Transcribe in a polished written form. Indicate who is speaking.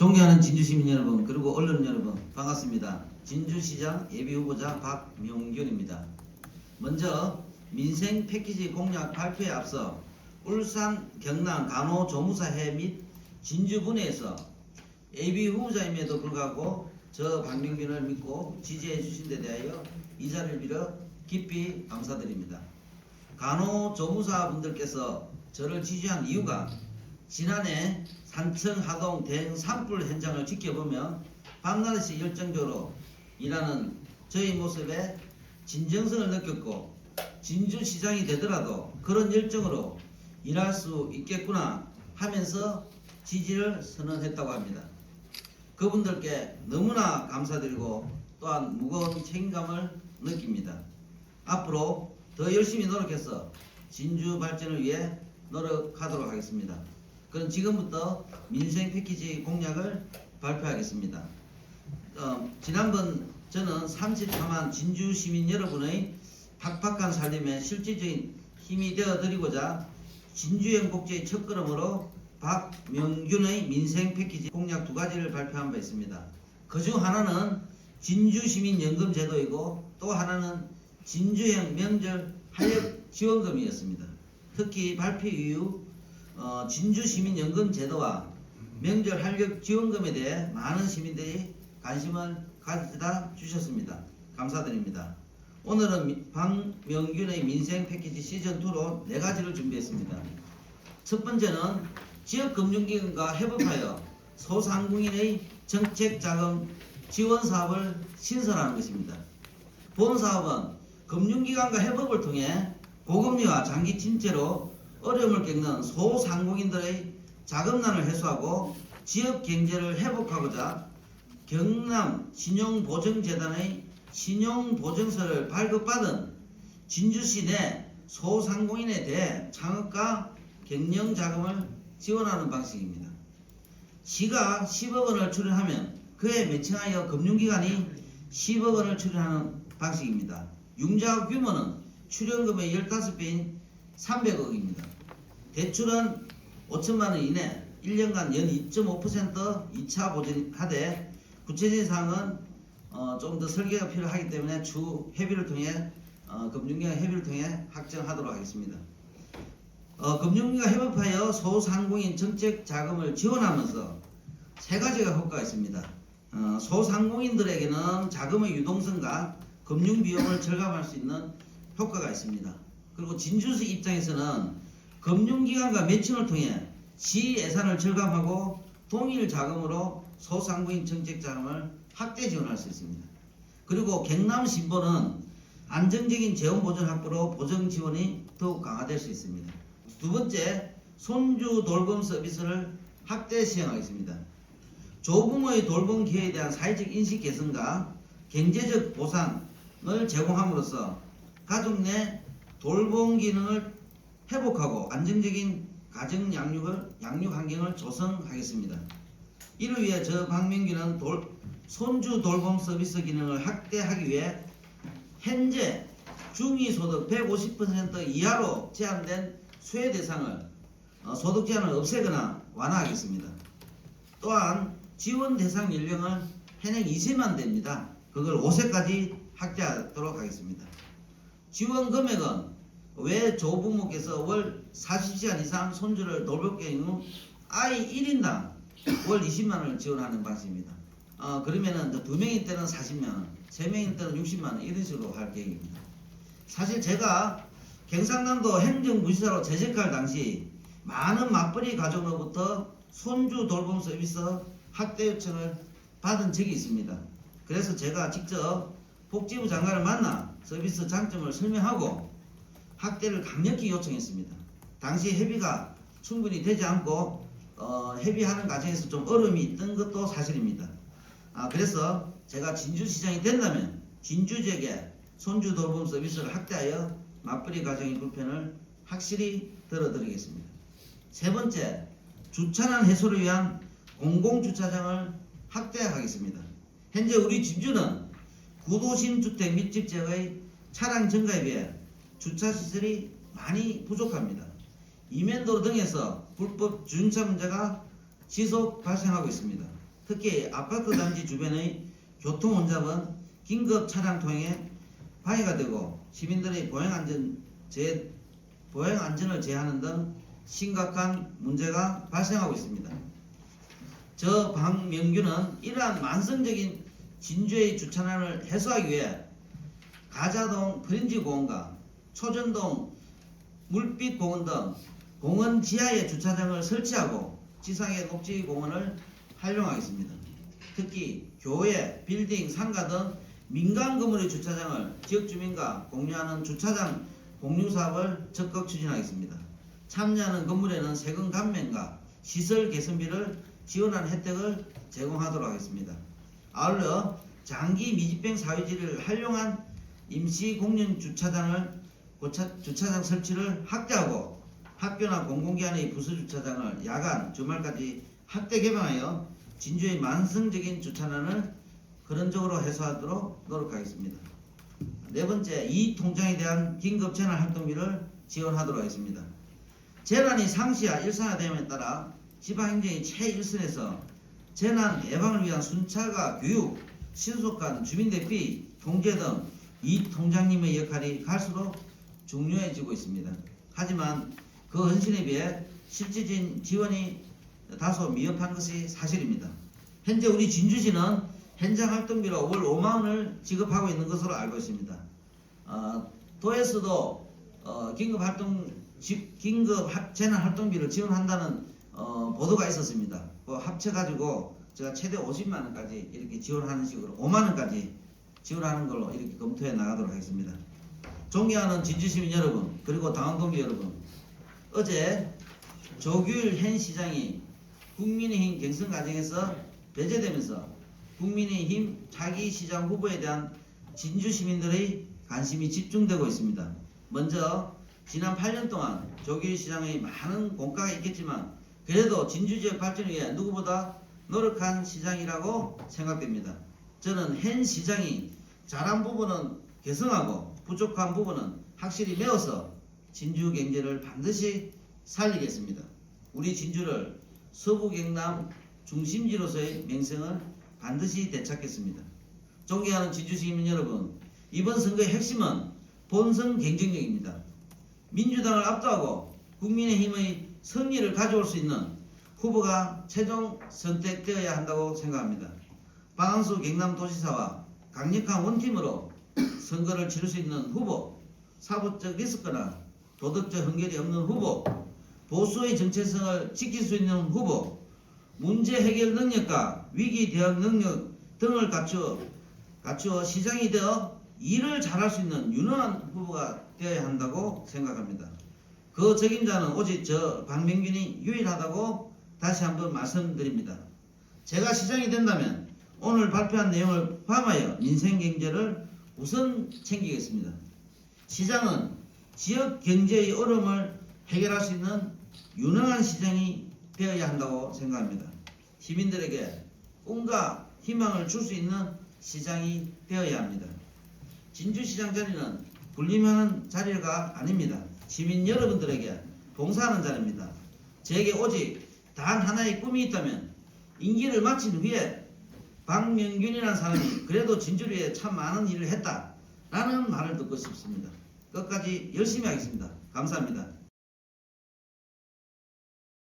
Speaker 1: 존경하는 진주시민 여러분, 그리고 언론 여러분, 반갑습니다. 진주시장 예비후보자 박명균입니다. 먼저 민생 패키지 공약 발표에 앞서 울산, 경남, 간호조무사회 및 진주분해에서 예비후보자임에도 불구하고 저 박명균을 믿고 지지해 주신 데 대하여 이 자리를 빌어 깊이 감사드립니다. 간호조무사분들께서 저를 지지한 이유가 지난해 산청 하동 대형 산불 현장을 지켜보며 밤낮없이 열정적으로 일하는 저희 모습에 진정성을 느꼈고 진주시장이 되더라도 그런 열정으로 일할 수 있겠구나 하면서 지지를 선언했다고 합니다. 그분들께 너무나 감사드리고 또한 무거운 책임감을 느낍니다. 앞으로 더 열심히 노력해서 진주 발전을 위해 노력하도록 하겠습니다. 그럼 지금부터 민생 패키지 공약을 발표하겠습니다. 지난번 저는 34만 진주 시민 여러분의 팍팍한 살림에 실질적인 힘이 되어 드리고자 진주행 복지의 첫걸음으로 박명균의 민생 패키지 공약 2가지를 발표한 바 있습니다. 그중 하나는 진주 시민 연금 제도이고 또 하나는 진주행 명절 활력 지원금이었습니다. 특히 발표 이후 진주시민연금 제도와 명절 활력 지원금에 대해 많은 시민들이 관심을 가져다 주셨습니다. 감사드립니다. 오늘은 박명균의 민생 패키지 시즌2로 4가지를 준비했습니다. 첫 번째는 지역금융기관과 협업하여 소상공인의 정책자금 지원 사업을 신설하는 것입니다. 본 사업은 금융기관과 협업을 통해 고금리와 장기 침체로 어려움을 겪는 소상공인들의 자금난을 해소하고 지역 경제를 회복하고자 경남 신용보증재단의 신용보증서를 발급받은 진주시 내 소상공인에 대해 창업과 경영자금을 지원하는 방식입니다. 시가 10억 원을 출연하면 그에 매칭하여 금융기관이 10억 원을 출연하는 방식입니다. 융자 규모는 출연금의 15배인 300억입니다. 대출은 5천만 원 이내 1년간 연 2.5% 2차 보증하되 구체적인 사항은 좀 더 설계가 필요하기 때문에 추후 협의를 통해 금융기관 협의를 통해 확정하도록 하겠습니다. 금융기관 협업하여 소상공인 정책 자금을 지원하면서 3가지가 효과가 있습니다. 소상공인들에게는 자금의 유동성과 금융 비용을 절감할 수 있는 효과가 있습니다. 그리고 진주시 입장에서는 금융기관과 매칭을 통해 시 예산을 절감하고 동일 자금으로 소상공인 정책 자금을 확대 지원할 수 있습니다. 그리고 경남 신보는 안정적인 재원 보전 확보로 보정 지원이 더욱 강화될 수 있습니다. 두 번째, 손주 돌봄 서비스를 확대 시행하겠습니다. 조부모의 돌봄 기회에 대한 사회적 인식 개선과 경제적 보상을 제공함으로써 가족 내 돌봄 기능을 회복하고 안정적인 가정 양육 환경을 조성하겠습니다. 이를 위해 저 박명균은 손주 돌봄 서비스 기능을 확대하기 위해 현재 중위소득 150% 이하로 제한된 수혜 대상을 소득 제한을 없애거나 완화하겠습니다. 또한 지원 대상 연령을 현행 2세만 됩니다. 그걸 5세까지 확대하도록 하겠습니다. 지원 금액은 외 조부모께서 월 40시간 이상 손주를 돌볼 경우 아이 1인당 월 20만원을 지원하는 방식입니다. 그러면은 2명일 때는 40만원, 3명일 때는 60만원 이런 식으로 할 계획입니다. 사실 제가 경상남도 행정부시사로 재직할 당시 많은 맞벌이 가족으로부터 손주 돌봄 서비스 확대 요청을 받은 적이 있습니다. 그래서 제가 직접 복지부 장관을 만나 서비스 장점을 설명하고 확대를 강력히 요청했습니다. 당시 협의가 충분히 되지 않고 협의하는 과정에서 좀 어려움이 있던 것도 사실입니다. 그래서 제가 진주시장이 된다면 진주 지역에 손주 돌봄 서비스를 확대하여 맞벌이 가정의 불편을 확실히 덜어드리겠습니다. 세 번째, 주차난 해소를 위한 공공주차장을 확대하겠습니다. 현재 우리 진주는 구도심 주택密집 지역의 차량 증가에 비해 주차시설이 많이 부족합니다. 이면도로 등에서 불법 주행차 문제가 지속 발생하고 있습니다. 특히 아파트 단지 주변의 교통 혼잡은 긴급 차량 통행에 방해가 되고 시민들의 보행 안전을 제하는 등 심각한 문제가 발생하고 있습니다. 저 박명규는 이러한 만성적인 진주의 주차난을 해소하기 위해 가자동 프린지공원과 초전동 물빛공원 등 공원 지하에 주차장을 설치하고 지상의 녹지공원을 활용하겠습니다. 특히 교회, 빌딩, 상가 등 민간 건물의 주차장을 지역주민과 공유하는 주차장 공유사업을 적극 추진하겠습니다. 참여하는 건물에는 세금 감면과 시설 개선비를 지원하는 혜택을 제공하도록 하겠습니다. 아울러 장기 미집행 사유지를 활용한 임시 공영 주차장 설치를 확대하고 학교나 공공기관의 부수 주차장을 야간, 주말까지 확대 개방하여 진주의 만성적인 주차난을 근원적으로 해소하도록 노력하겠습니다. 네 번째, 이 통장에 대한 긴급 재난 활동비를 지원하도록 하겠습니다. 재난이 상시와 일상화됨에 따라 지방행정이 최일선에서 재난 예방을 위한 순차가 교육, 신속한 주민 대피, 통제 등 이 통장님의 역할이 갈수록 중요해지고 있습니다. 하지만 그 헌신에 비해 실질적인 지원이 다소 미흡한 것이 사실입니다. 현재 우리 진주시는 현장 활동비로 월 5만원을 지급하고 있는 것으로 알고 있습니다. 도에서도 긴급 재난 활동비를 지원한다는 보도가 있었습니다. 합쳐가지고 제가 최대 50만원까지 이렇게 지원하는 식으로 5만원까지 지원하는 걸로 이렇게 검토해 나가도록 하겠습니다. 존경하는 진주시민 여러분, 그리고 당원 동지 여러분, 어제 조규일 현 시장이 국민의힘 경선 과정에서 배제되면서 국민의힘 차기 시장 후보에 대한 진주 시민들의 관심이 집중되고 있습니다. 먼저 지난 8년 동안 조규일 시장의 많은 공과가 있겠지만 그래도 진주 지역 발전을 위해 누구보다 노력한 시장이라고 생각됩니다. 저는 현 시장이 잘한 부분은 개선하고 부족한 부분은 확실히 메워서 진주 경제를 반드시 살리겠습니다. 우리 진주를 서부 경남 중심지로서의 명성을 반드시 되찾겠습니다. 존경하는 진주 시민 여러분, 이번 선거의 핵심은 본선 경쟁력입니다. 민주당을 압도하고 국민의힘의 승리를 가져올 수 있는 후보가 최종 선택되어야 한다고 생각합니다. 박항수 경남도지사와 강력한 원팀으로 선거를 치를 수 있는 후보, 사법적 리스크나 도덕적 한결이 없는 후보, 보수의 정체성을 지킬 수 있는 후보, 문제 해결 능력과 위기 대응 능력 등을 갖추어 시장이 되어 일을 잘할 수 있는 유능한 후보가 되어야 한다고 생각합니다. 그 적임자는 오직 저 박명균이 유일하다고 다시 한번 말씀드립니다. 제가 시장이 된다면 오늘 발표한 내용을 포함하여 민생경제를 우선 챙기겠습니다. 시장은 지역 경제의 어려움을 해결할 수 있는 유능한 시장이 되어야 한다고 생각합니다. 시민들에게 꿈과 희망을 줄 수 있는 시장이 되어야 합니다. 진주시장 자리는 군림하는 자리가 아닙니다. 시민 여러분들에게 봉사하는 자리입니다. 제게 오직 단 하나의 꿈이 있다면 임기를 마친 후에 박명균이라는 사람이 그래도 진주를 위해 참 많은 일을 했다라는 말을 듣고 싶습니다. 끝까지 열심히 하겠습니다. 감사합니다.